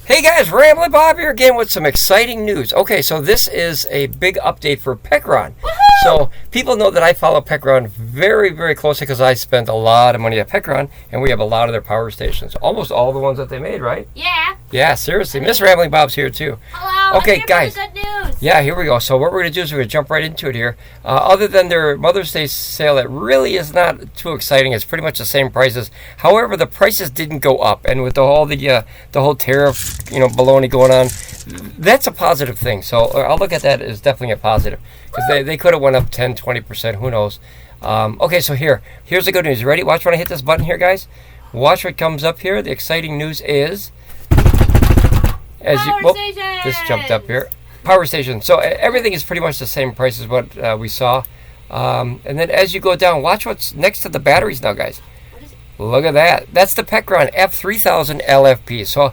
Hey guys, Ramblin Bob here again with some exciting news. Okay, so this is a big update for Pecron. So people know that I follow Pecron very, very closely because I spent a lot of money at Pecron, and we have a lot of their power stations. Almost all the ones that they made, right? Yeah. Yeah, seriously. Miss Ramblin Bob's here too. Hello. Okay, I'm here guys. for the good news. Yeah, here we go. So what we're going to do is we're going to jump right into it here. Other than their Mother's Day sale, that really is not too exciting. It's pretty much the same prices. However, the prices didn't go up, and with the whole tariff, baloney going on, that's a positive thing. So I'll look at that as definitely a positive because they could have went up 10, 20%. Who knows? Okay, so here's the good news. You ready? Watch when I hit this button here, guys. Watch what comes up here. The exciting news is this jumped up here. Power station. So everything is pretty much the same price as what we saw. And then as you go down, watch what's next to the batteries now, guys. Look at that. That's the Pecron F3000LFP. So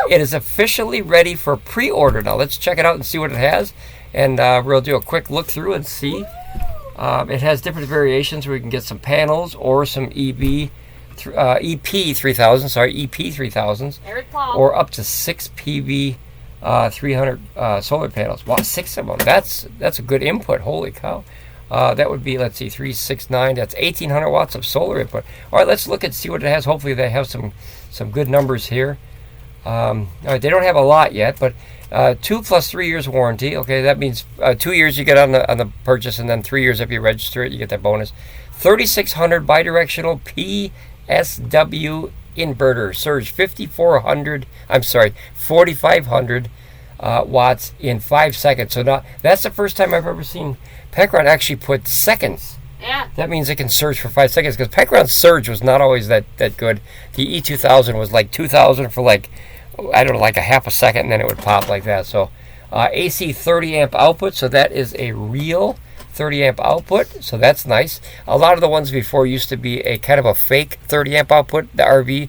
it is officially ready for pre-order now. Let's check it out and see what it has. And we'll do a quick look through and see. It has different variations where we can get some panels or some EP3000s, or up to 6 PV 300 solar panels. Wow, 6 of them. That's a good input. Holy cow. That would be, let's see, 369. That's 1,800 watts of solar input. All right, let's look and see what it has. Hopefully they have some good numbers here. All right, they don't have a lot yet, but 2 plus 3 years warranty. Okay, that means 2 years you get on the purchase, and then 3 years if you register it, you get that bonus. 3600 bidirectional PSW inverter, surge 4,500 watts in 5 seconds. So now that's the first time I've ever seen Pecron actually put seconds. Yeah. That means it can surge for 5 seconds, because Pecron's surge was not always that good. The E2000 was like 2,000 for like a half a second, and then it would pop like that. So AC 30 amp output, so that is a real 30 amp output, so that's nice. A lot of the ones before used to be a kind of a fake 30 amp output. The RV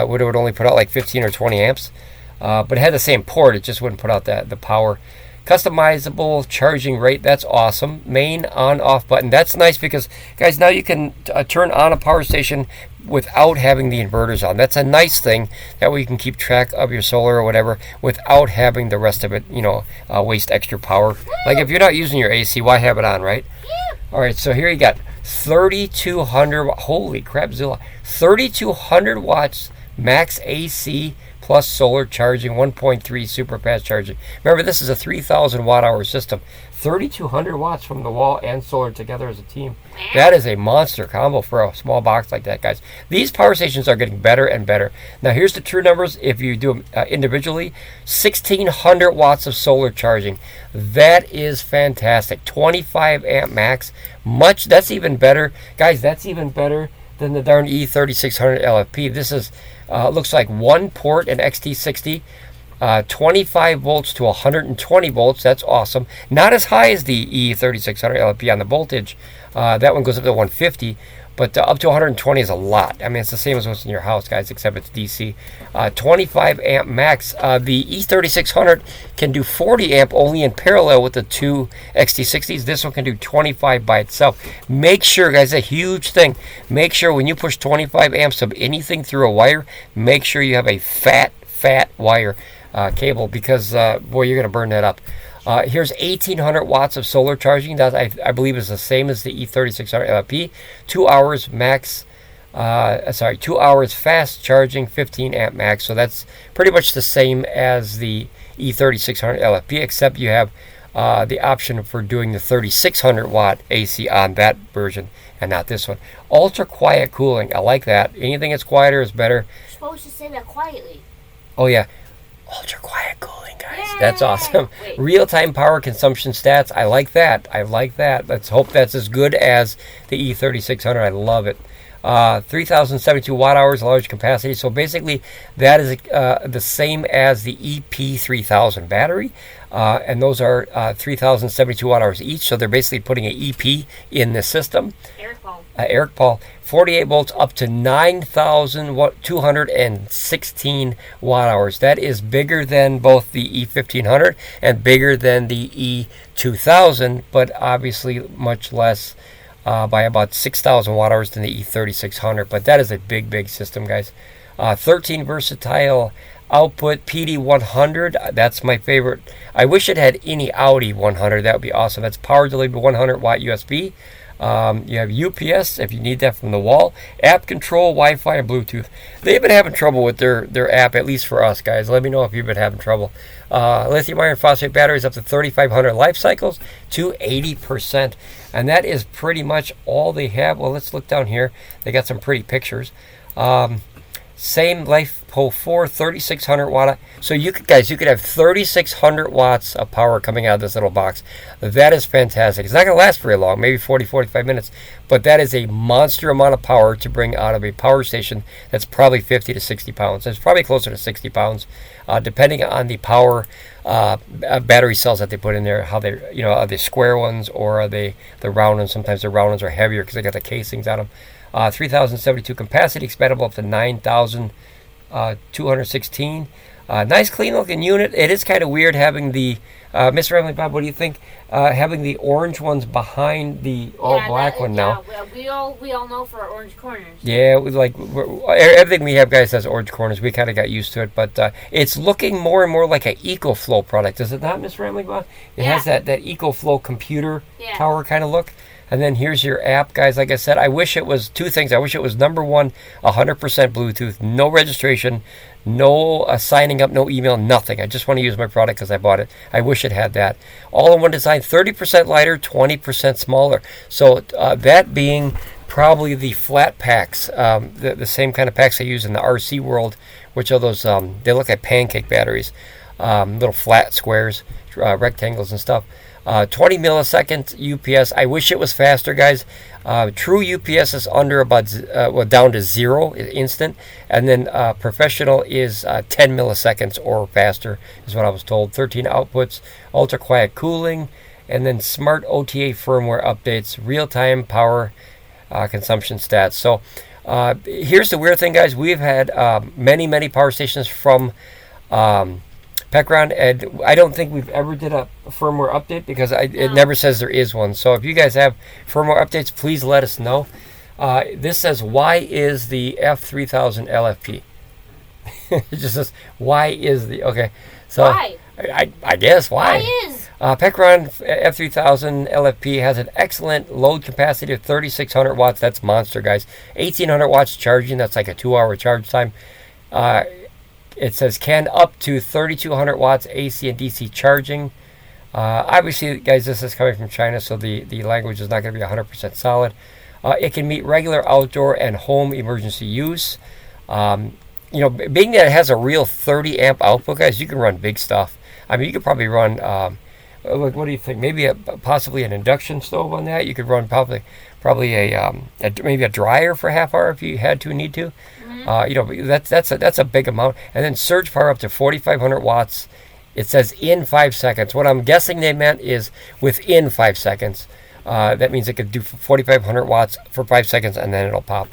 would only put out like 15 or 20 amps, but it had the same port, it just wouldn't put out the power. Customizable charging rate, that's awesome. Main on off button, that's nice because guys, now you can turn on a power station without having the inverters on. That's a nice thing. That way you can keep track of your solar or whatever without having the rest of it waste extra power. Like if you're not using your AC, why have it on, right? All right, so here you got 3,200, holy crap zilla, 3,200 watts max AC plus solar charging, 1.3 super fast charging. Remember, this is a 3,000 watt hour system. 3,200 watts from the wall and solar together as a team. That is a monster combo for a small box like that, guys. These power stations are getting better and better. Now here's the true numbers if you do them individually. 1,600 watts of solar charging. That is fantastic. 25 amp max. That's even better. Guys, that's even better than the darn E3600LFP. This is looks like one port in XT60, 25 volts to 120 volts. That's awesome. Not as high as the E3600LFP on the voltage. That one goes up to 150, but up to 120 is a lot. I mean, it's the same as what's in your house, guys, except it's DC. 25 amp max. The E3600 can do 40 amp only in parallel with the two XT60s. This one can do 25 by itself. Make sure, guys, a huge thing. Make sure when you push 25 amps of anything through a wire, make sure you have a fat wire cable, because boy, you're going to burn that up. Here's 1,800 watts of solar charging. That I believe is the same as the E3600LFP. 2 hours max. 2 hours fast charging, 15 amp max. So that's pretty much the same as the E3600LFP, except you have the option for doing the 3,600 watt AC on that version and not this one. Ultra quiet cooling. I like that. Anything that's quieter is better. You're supposed to say that quietly. Oh yeah. Ultra quiet cooling, guys. Yay! That's awesome. Real-time power consumption stats. I like that. Let's hope that's as good as the E3600. I love it. 3,072 watt hours large capacity. So basically, that is the same as the EP3000 battery, and those are 3,072 watt hours each. So they're basically putting an EP in the system. Eric Paul, 48 volts up to 9,216 watt hours. That is bigger than both the E1500 and bigger than the E2000, but obviously much less by about 6,000 watt hours than the E3600. But that is a big system, guys. 13 versatile output PD100. That's my favorite. I wish it had any Audi 100. That would be awesome. That's power delivery 100 watt USB. You have UPS if you need that from the wall. App control, Wi-Fi, and Bluetooth. They've been having trouble with their app, at least for us, guys. Let me know if you've been having trouble. Lithium iron phosphate batteries up to 3,500 life cycles to 80%. And that is pretty much all they have. Well, let's look down here. They got some pretty pictures. Same LiFePO 4, 3,600 watt. So you could have 3,600 watts of power coming out of this little box. That is fantastic. It's not going to last very long, maybe 40, 45 minutes, but that is a monster amount of power to bring out of a power station that's probably 50 to 60 pounds. It's probably closer to 60 pounds, depending on the power battery cells that they put in there. How they, are they square ones or are they the round ones? Sometimes the round ones are heavier because they got the casings on them. 3,072 capacity, expandable up to 9,216. Nice clean looking unit. It is kind of weird having the, Mr. Ramblin Bob, what do you think? Having the orange ones behind the all black one now. Yeah, we all know for our orange corners. Yeah, everything we have, guys, has orange corners. We kind of got used to it, but it's looking more and more like an EcoFlow product. Is it not, Mr. Ramblin Bob? It has that EcoFlow computer tower kind of look. And then here's your app, guys. Like I said, I wish it was two things. I wish it was number one, 100% Bluetooth, no registration, no signing up, no email, nothing. I just want to use my product because I bought it. I wish it had that. All-in-one design, 30% lighter, 20% smaller. So that being probably the flat packs, the same kind of packs I use in the RC world, which are those, they look like pancake batteries, little flat squares, rectangles and stuff. 20 milliseconds UPS. I wish it was faster, guys. True UPS is under about down to 0 instant, and then professional is 10 milliseconds or faster is what I was told. 13 outputs, ultra quiet cooling, and then smart OTA firmware updates, real-time power consumption stats. So here's the weird thing, guys. We've had many power stations from Pecron, and I don't think we've ever did a firmware update because it never says there is one. So if you guys have firmware updates, please let us know. This says, why is the F3000LFP? It just says, why is the, okay. So why? I guess why. Why is? Pecron F3000LFP has an excellent load capacity of 3,600 watts. That's monster, guys. 1,800 watts charging. That's like a 2-hour charge time. It says can up to 3,200 watts AC and DC charging. Obviously, guys, this is coming from China, so the language is not going to be 100% solid. It can meet regular outdoor and home emergency use. Being that it has a real 30 amp output, guys, you can run big stuff. I mean, you could probably run, what do you think? Maybe possibly an induction stove on that. You could run probably maybe a dryer for a half hour if you had to need to. That's a big amount. And then surge power up to 4,500 watts. It says in 5 seconds. What I'm guessing they meant is within 5 seconds. That means it could do 4,500 watts for 5 seconds and then it'll pop.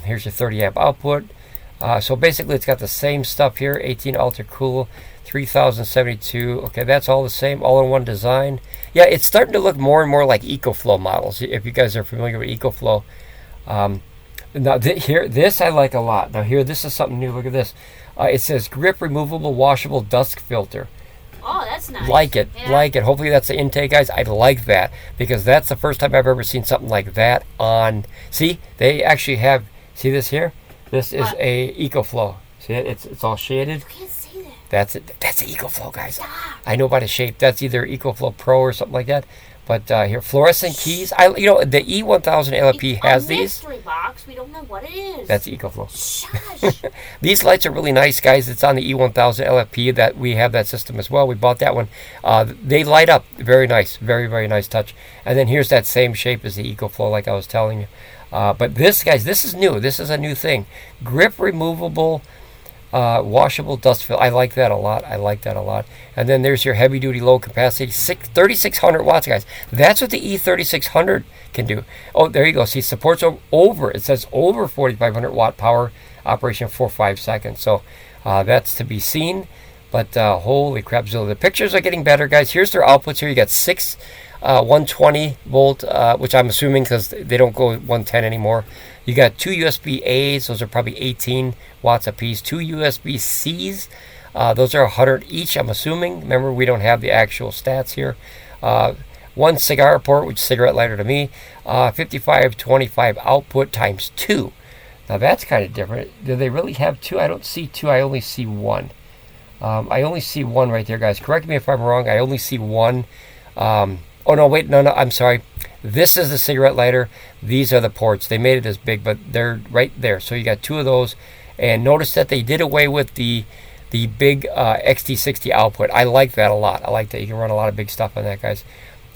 Here's your 30 amp output. So basically it's got the same stuff here. 18 ultra cool, 3,072. Okay, that's all the same, all-in-one design. Yeah, it's starting to look more and more like EcoFlow models, if you guys are familiar with EcoFlow. Now this I like a lot. Now here, this is something new. Look at this. It says grip removable washable dust filter. Oh, that's nice. Like it. Hopefully that's the intake, guys. I like that because that's the first time I've ever seen something like that on. See, they actually have. See this here? This is a EcoFlow. See it? It's all shaded. You can't see that. That's it. That's the EcoFlow, guys. Stop. I know by the shape. That's either EcoFlow Pro or something like that. But here, fluorescent keys. The E1000LFP has these. Mystery box. We don't know what it is. That's EcoFlow. Shush. These lights are really nice, guys. It's on the E1000LFP that we have that system as well. We bought that one. They light up. Very nice. Very, very nice touch. And then here's that same shape as the EcoFlow, like I was telling you. But this, guys, this is new. This is a new thing. Grip removable washable dust filter. I like that a lot. And then there's your heavy duty low capacity, 3,600 watts, guys. That's what the E3600 can do. Oh, there you go. See, supports it says over 4,500 watt power operation for 5 seconds. So that's to be seen. But holy crap, Zilla. The pictures are getting better, guys. Here's their outputs here. You got 6 120 volt, which I'm assuming because they don't go 110 anymore. You got 2 USB-A's, those are probably 18 watts apiece. 2 USB-C's, those are 100 each, I'm assuming. Remember, we don't have the actual stats here. 1 cigar port, which is cigarette lighter to me. 5525 output times 2. Now that's kind of different. Do they really have 2? I don't see 2. I only see 1. I only see 1 right there, guys. Correct me if I'm wrong. I only see 1. Oh, no, wait. No, I'm sorry. This is the cigarette lighter. These are the ports. They made it as big, but they're right there. So you got 2 of those. And notice that they did away with the big XT60 output. I like that a lot. I like that. You can run a lot of big stuff on that, guys.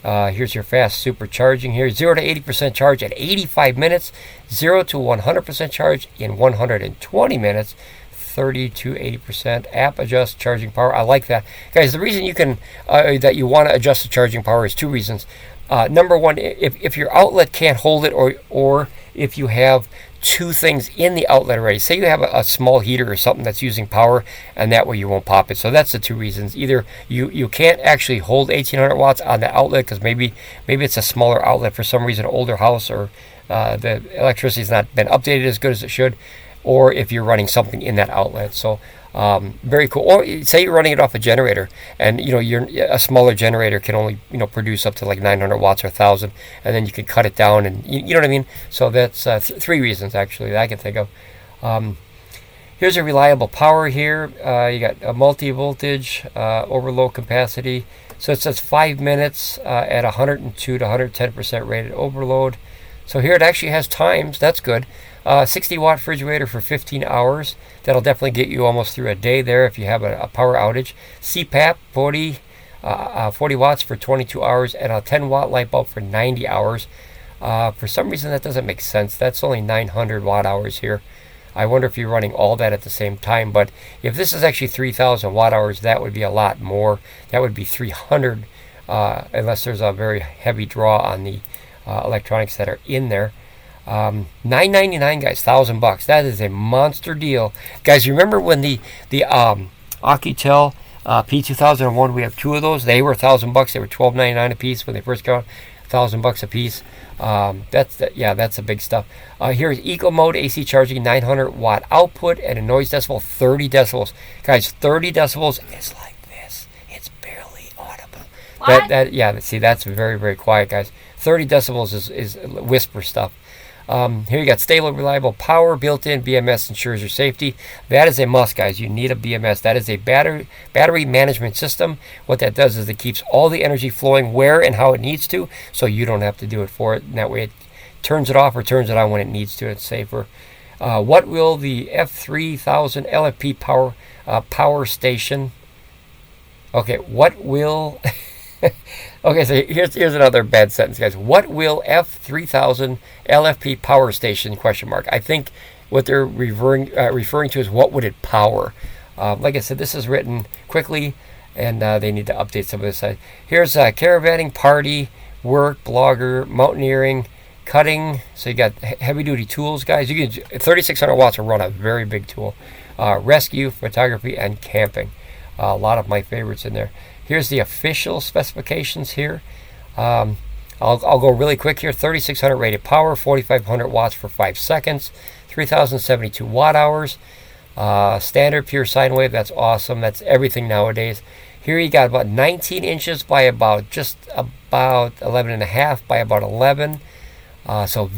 Here's your fast supercharging here. 0 to 80% charge at 85 minutes. 0 to 100% charge in 120 minutes. 30 to 80% app adjust charging power. I like that, guys. The reason you can that you want to adjust the charging power is 2 reasons. Number 1, if your outlet can't hold it, or if you have 2 things in the outlet already. Say you have a small heater or something that's using power, and that way you won't pop it. So that's the 2 reasons. Either you can't actually hold 1800 watts on the outlet because maybe it's a smaller outlet for some reason, older house, or the electricity's not been updated as good as it should, or if you're running something in that outlet. So very cool. Or say you're running it off a generator, and a smaller generator can only produce up to like 900 watts or 1000, and then you can cut it down, and you know what I mean. So that's 3 reasons actually that I can think of. Here's a reliable power here. You got a multi-voltage overload capacity. So it says 5 minutes at 102 to 110% rated overload. So here it actually has times. That's good. 60 watt refrigerator for 15 hours. That'll definitely get you almost through a day there if you have a power outage. CPAP 40 watts for 22 hours, and a 10 watt light bulb for 90 hours. For some reason that doesn't make sense. That's only 900 watt hours here. I wonder if you're running all that at the same time. But if this is actually 3,000 watt hours, that would be a lot more. That would be 300 unless there's a very heavy draw on the electronics that are in there. $999, guys, $1,000. That is a monster deal, guys. You remember when the Oukitel P2001? We have 2 of those. They were $1,000. They were $12.99 a piece when they first got $1,000 a piece. That's the big stuff. Here's Eco Mode AC charging, 900 watt output, and a noise decibel 30 decibels. Guys, 30 decibels is like this. It's barely audible. What? See, that's very, very quiet, guys. 30 decibels is whisper stuff. Here you got stable, reliable power, built-in BMS ensures your safety. That is a must, guys. You need a BMS. That is a battery management system. What that does is it keeps all the energy flowing where and how it needs to, so you don't have to do it for it. And that way it turns it off or turns it on when it needs to. It's safer. What will the F3000LFP power station? Okay, what will... Okay, so here's another bad sentence, guys. What will F3000 LFP power station ? I think what they're referring to is what would it power. Like I said, this is written quickly, and they need to update some of this. Here's caravanning, party, work, blogger, mountaineering, cutting. So you got heavy duty tools, guys. You can 3,600 watts will run a very big tool. Rescue, photography, and camping. A lot of my favorites in there. Here's the official specifications here. I'll go really quick here. 3,600 rated power, 4,500 watts for 5 seconds, 3,072 watt hours. Standard pure sine wave. That's awesome. That's everything nowadays. Here you got about 19 inches by about 11 and a half by about 11. So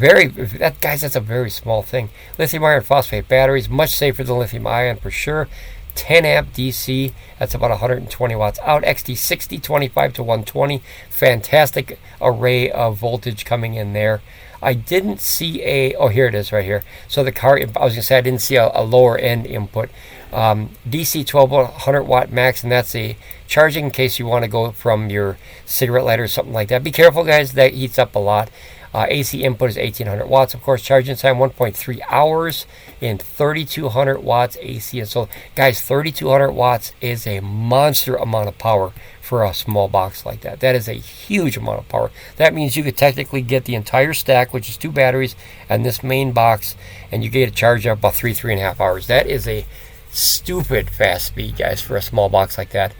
guys, that's a very small thing. Lithium iron phosphate batteries, much safer than lithium ion for sure. 10 amp DC, that's about 120 watts out. XT60, 25 to 120. Fantastic array of voltage coming in there. I didn't see here it is right here. So the car, I was going to say I didn't see a lower end input. DC 1200 watt max, and that's a charging in case you want to go from your cigarette lighter or something like that. Be careful, guys, that heats up a lot. AC input is 1800 watts. Of course, charging time 1.3 hours in 3200 watts AC. And so, guys, 3200 watts is a monster amount of power for a small box like that. That is a huge amount of power. That means you could technically get the entire stack, which is 2 batteries, and this main box, and you get a charge of about 3.5 hours. That is a stupid fast speed, guys, for a small box like that.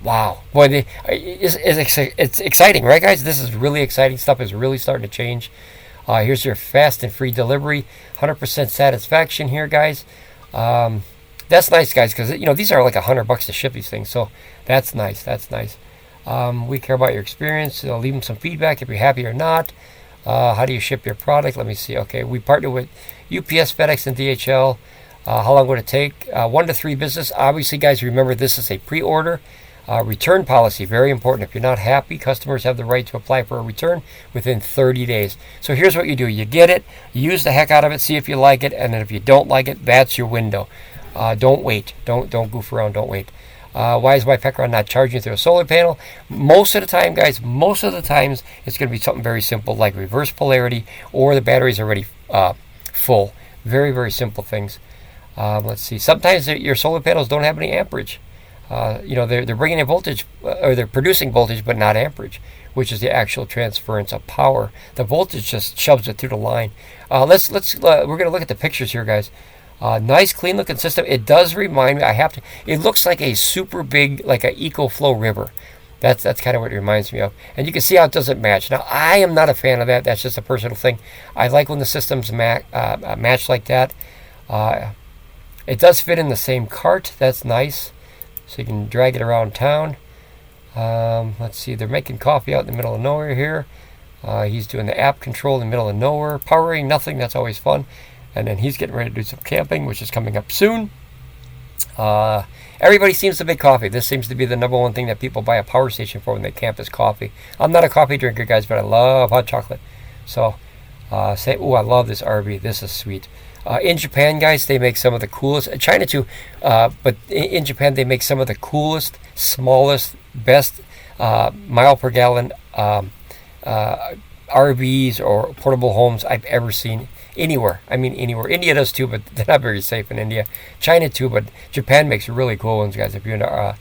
Wow, boy, it's exciting, right, guys? This is really exciting. Stuff is really starting to change. Here's your fast and free delivery, 100% satisfaction here, guys. That's nice, guys, because these are like $100 to ship these things, so that's nice. That's nice. We care about your experience. Leave them some feedback if you're happy or not. How do you ship your product? Let me see. Okay, we partner with UPS, FedEx, and DHL. How long would it take? 1 to 3 business. Obviously, guys, remember this is a pre-order. Return policy, very important. If you're not happy, customers have the right to apply for a return within 30 days. So here's what you do. You get it, use the heck out of it, see if you like it, and then if you don't like it, that's your window. Don't wait. Don't goof around. Don't wait. Why is my Pecron not charging through a solar panel? Most of the time, guys, most of the times it's going to be something very simple like reverse polarity, or the battery's already full. Very, very simple things. Let's see. Sometimes your solar panels don't have any amperage. They're bringing in voltage, or they're producing voltage, but not amperage, which is the actual transference of power. The voltage just shoves it through the line. We're going to look at the pictures here, guys. Nice, clean looking system. It does remind me. It looks like a super big, like an EcoFlow river. That's kind of what it reminds me of. And you can see how it doesn't match. Now, I am not a fan of that. That's just a personal thing. I like when the systems match like that. It does fit in the same cart. That's nice. So you can drag it around town. Let's see. They're making coffee out in the middle of nowhere here. He's doing the app control in the middle of nowhere. Powering nothing. That's always fun. And then he's getting ready to do some camping, which is coming up soon. Everybody seems to make coffee. This seems to be the #1 thing that people buy a power station for when they camp is coffee. I'm not a coffee drinker, guys, but I love hot chocolate. So, I love this RV. This is sweet. In Japan, guys, they make some of the coolest. China too, but in Japan they make some of the coolest, smallest, best mile per gallon RVs or portable homes I've ever seen. Anywhere. I mean, anywhere. India does too, but they're not very safe in India. China too, but Japan makes really cool ones, guys, if you're into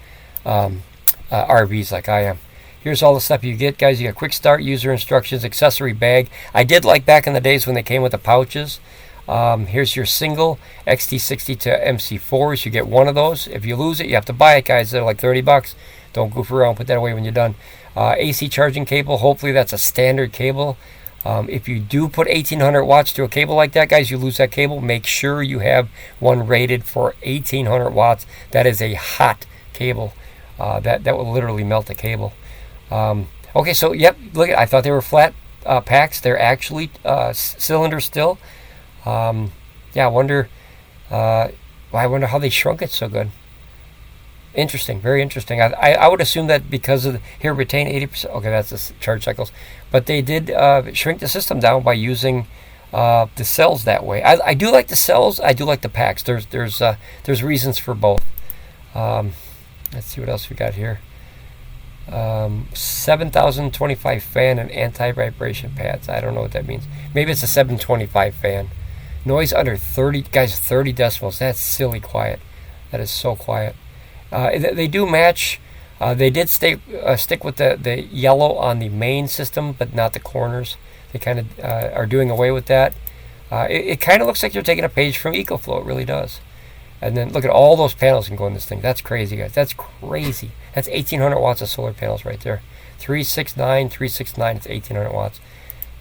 RVs like I am. Here's all the stuff you get, guys. You got quick start, user instructions, accessory bag. I did like back in the days when they came with the pouches. Here's your single XT60 to MC4s. You get one of those. If you lose it, you have to buy it, guys. They're like $30. Don't goof around. Put that away when you're done. AC charging cable. Hopefully that's a standard cable. If you do put 1800 watts to a cable like that, guys, you lose that cable. Make sure you have one rated for 1800 watts. That is a hot cable. That will literally melt the cable. Okay, so yep, look, I thought they were flat packs. They're actually cylinders still. Yeah, I wonder how they shrunk it so good. Interesting, very interesting. I would assume that because of here retain 80%. Okay, that's the charge cycles, but they did shrink the system down by using the cells that way. I do like the cells. I do like the packs. There's reasons for both. Let's see what else we got here. 7025 fan and anti-vibration pads. I don't know what that means. Maybe it's a 725 fan. Noise under 30, guys. 30 decibels. That's silly quiet. That is so quiet. They do match. They did stick with the yellow on the main system, but not the corners. They kind of are doing away with that. It kind of looks like you're taking a page from EcoFlow. It really does. And then look at all those panels can go in this thing. That's crazy, guys. That's crazy. That's 1800 watts of solar panels right there. 369. It's 1800 watts.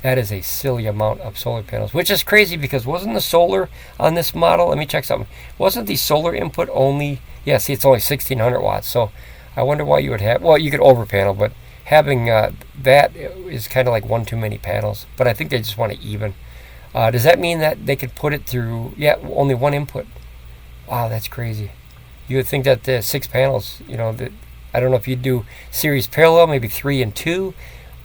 That is a silly amount of solar panels, which is crazy because wasn't the solar on this model? Let me check something. Wasn't the solar input only? Yeah, see, it's only 1600 watts. So I wonder why you would have. Well, you could over panel, but having that is kind of like one too many panels. But I think they just want to even. Does that mean that they could put it through? Yeah, only one input. Wow, that's crazy. You would think that the 6 panels, I don't know if you do series parallel, maybe 3 and 2,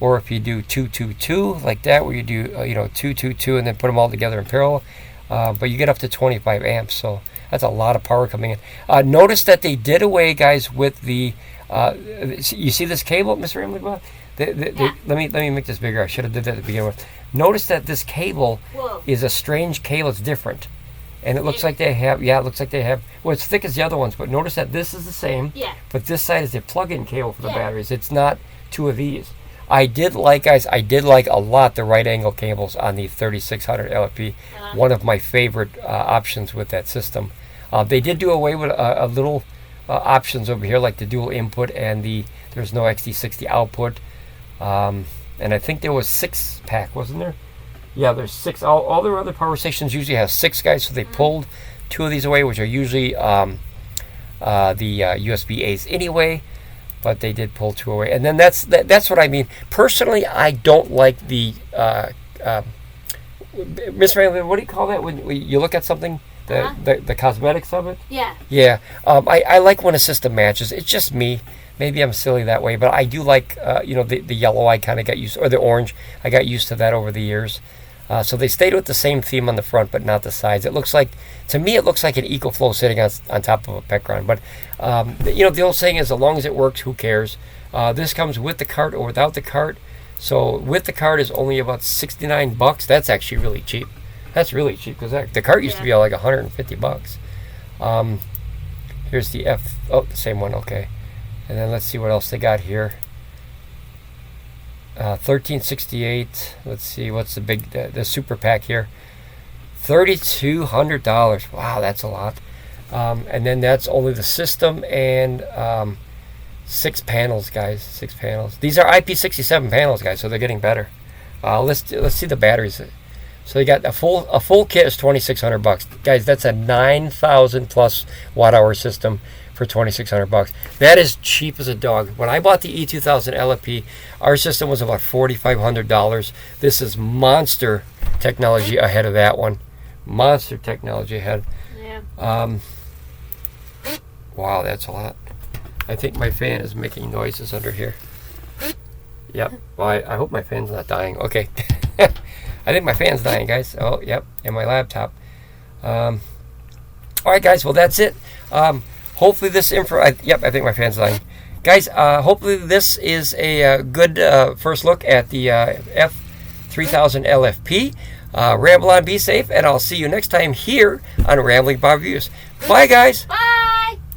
or if you do 2, 2, 2, like that, where you do 2, 2, 2, and then put them all together in parallel. But you get up to 25 amps, so that's a lot of power coming in. Notice that they did away, guys, with the. You see this cable, Mr. Ramblin Bob? Let me make this bigger. I should have did that to begin with. Notice that this cable is a strange cable. It's different. And it looks like they have, well, it's thick as the other ones, but notice that this is the same. Yeah. But this side is a plug-in cable for the batteries. It's not 2 of these. I did like a lot the right angle cables on the 3600 LFP. One of my favorite options with that system. They did do away with a little options over here, like the dual input and there's no XT60 output. And I think there was 6-pack, wasn't there? Yeah, there's 6. All their other power stations usually have 6 guys, so they pulled 2 of these away, which are usually the USB A's anyway. But they did pull 2 away, and then that's what I mean. Personally, I don't like the Miss Ramblin, what do you call that when you look at something? The cosmetics of it? Yeah. Yeah. I like when a system matches. It's just me. Maybe I'm silly that way, but I do like, the yellow I kind of got used to, or the orange. I got used to that over the years. So they stayed with the same theme on the front, but not the sides. It looks like, to me, it looks like an EcoFlow sitting on top of a Pecron. But, the old saying is, as long as it works, who cares? This comes with the cart or without the cart. So with the cart is only about $69. That's actually really cheap. That's really cheap because the cart used to be like $150. Here's the the same one, okay. And then let's see what else they got here. $1368. Let's see what's the super pack here. $3,200. Wow, that's a lot. And then that's only the system and 6 panels, guys. 6 panels. These are IP67 panels, guys, so they're getting better. Let's see the batteries. So you got a full kit is $2,600, guys. That's a 9,000 plus watt-hour system for $2,600. That is cheap as a dog. When I bought the E2000LFP, our system was about $4,500. This is monster technology ahead of that one. Monster technology ahead. Yeah. Wow, that's a lot. I think my fan is making noises under here. Yep. Well, I hope my fan's not dying. Okay. I think my fan's dying, guys. Oh, yep. And my laptop. All right, guys. Well, that's it. Hopefully this info... I think my fan's dying. Guys, hopefully this is a good first look at the F3000LFP. Ramble on, be safe, and I'll see you next time here on Ramblin Bob Reviews. Bye, guys. Bye.